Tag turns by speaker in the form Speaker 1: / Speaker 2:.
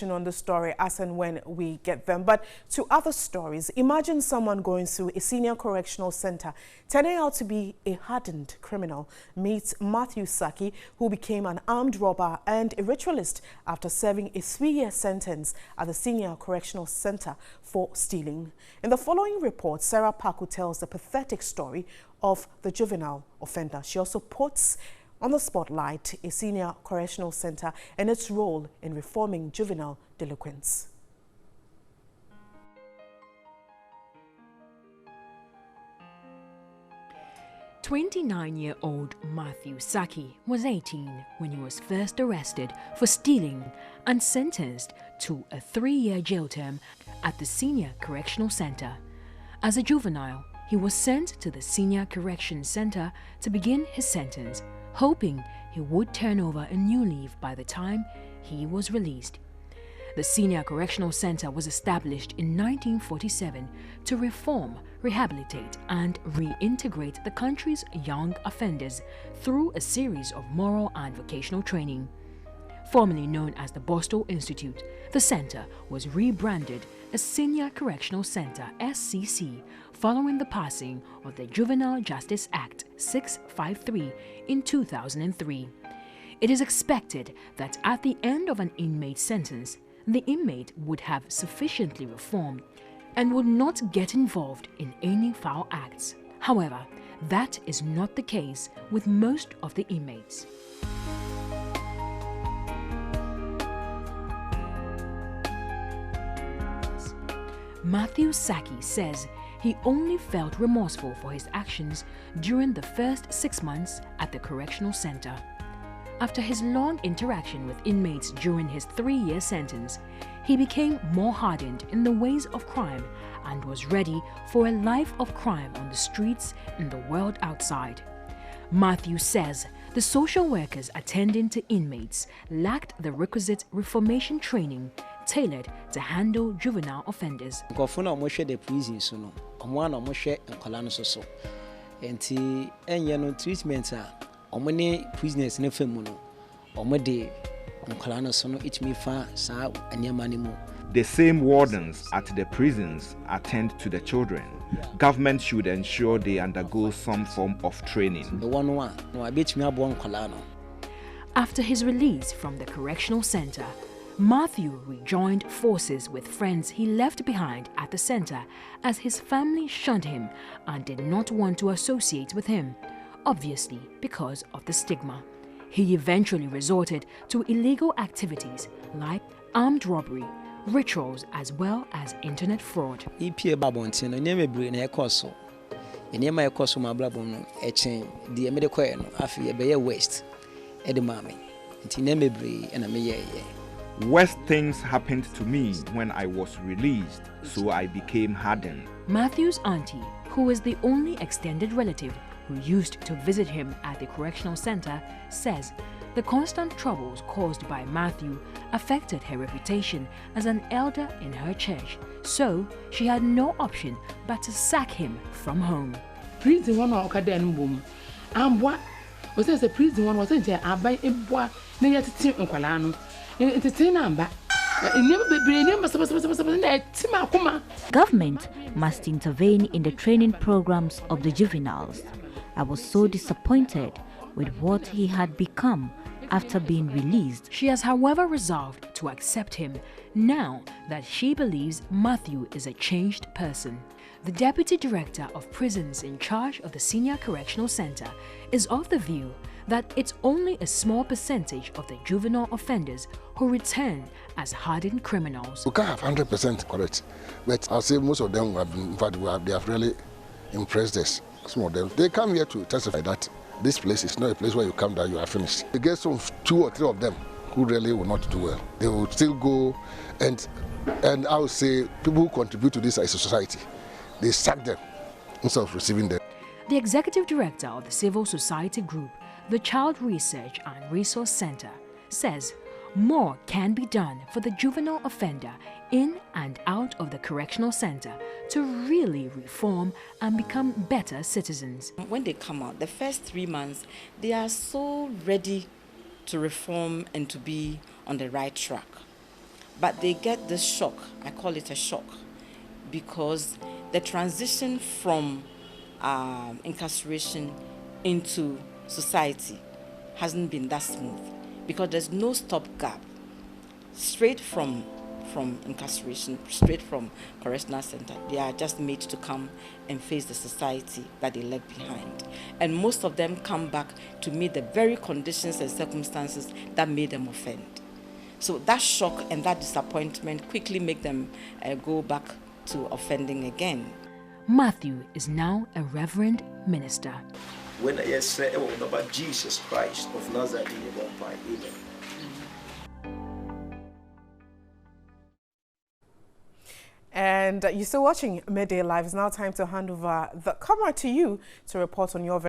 Speaker 1: information on the story as and when we get them. But to other stories, imagine someone going through a senior correctional center, turning out to be a hardened criminal. Meet Matthew Saki, who became an armed robber and a ritualist after serving a 3-year sentence at the Senior Correctional Center for stealing. In the following report, Sarah Paku tells the pathetic story of the juvenile offender. She also puts on the spotlight a senior correctional center and its role in reforming juvenile delinquents.
Speaker 2: 29-year-old Matthew Saki was 18 when he was first arrested for stealing and sentenced to a 3-year jail term at the Senior Correctional Center. As a juvenile, he was sent to the Senior Correction Center to begin his sentence, hoping he would turn over a new leaf by the time he was released. The Senior Correctional Center was established in 1947 to reform, rehabilitate, and reintegrate the country's young offenders through a series of moral and vocational training. Formerly known as the Boston Institute, the center was rebranded as Senior Correctional Center (SCC) following the passing of the Juvenile Justice Act 653 in 2003. It is expected that at the end of an inmate's sentence, the inmate would have sufficiently reformed and would not get involved in any foul acts. However, that is not the case with most of the inmates. Matthew Saki says he only felt remorseful for his actions during the first 6 months at the correctional center. After his long interaction with inmates during his 3-year sentence, he became more hardened in the ways of crime and was ready for a life of crime on the streets in the world outside. Matthew says the social workers attending to inmates lacked the requisite reformation training tailored to handle juvenile offenders.
Speaker 3: The prisons, treatment omene prisoners ne famu omede onkolano so no itimi fa sa anyama ne mu.
Speaker 4: The same wardens at the prisons attend to the children. Government should ensure they undergo some form of training.
Speaker 2: After his release from the correctional center, Matthew rejoined forces with friends he left behind at the center as his family shunned him and did not want to associate with him, obviously because of the stigma. He eventually resorted to illegal activities like armed robbery, rituals, as well as internet fraud.
Speaker 4: Worse things happened to me when I was released, so I became hardened.
Speaker 2: Matthew's auntie, who is the only extended relative who used to visit him at the correctional center, says the constant troubles caused by Matthew affected her reputation as an elder in her church, so she had no option but to sack him from home.
Speaker 5: Prison one or kaden boom. And what was the prison one wasn't there? I buy a boy near to Tim Unqualano.
Speaker 6: Government must intervene in the training programs of the juveniles. I was so disappointed with what he had become after being released.
Speaker 2: She has, however, resolved to accept him now that she believes Matthew is a changed person. The Deputy Director of Prisons in charge of the Senior Correctional Center is of the view that it's only a small percentage of the juvenile offenders who return as hardened criminals.
Speaker 7: We can't have 100% correct, but I'll say most of them have been, in fact, they have really impressed us. Some of them, they come here to testify that this place is not a place where you come down, you are finished. You get some 2 or 3 of them who really will not do well. They will still go, and I would say people who contribute to this as a society, they sack them instead of receiving them.
Speaker 2: The Executive Director of the Civil Society Group, the Child Research and Resource Center, says more can be done for the juvenile offender in and out of the correctional center to really reform and become better citizens.
Speaker 8: When they come out, the first 3 months, they are so ready to reform and to be on the right track. but they get this shock. I call it a shock, because the transition from incarceration into society hasn't been that smooth, because there's no stopgap. Straight from incarceration, straight from correctional center, they are just made to come and face the society that they left behind. And most of them come back to meet the very conditions and circumstances that made them offend. So that shock and that disappointment quickly make them go back to offending again.
Speaker 2: Matthew is now a reverend minister.
Speaker 9: When I say about Jesus Christ of Nazareth, amen.
Speaker 1: And you're still watching Midday Live. It's now time to hand over the camera to you to report on your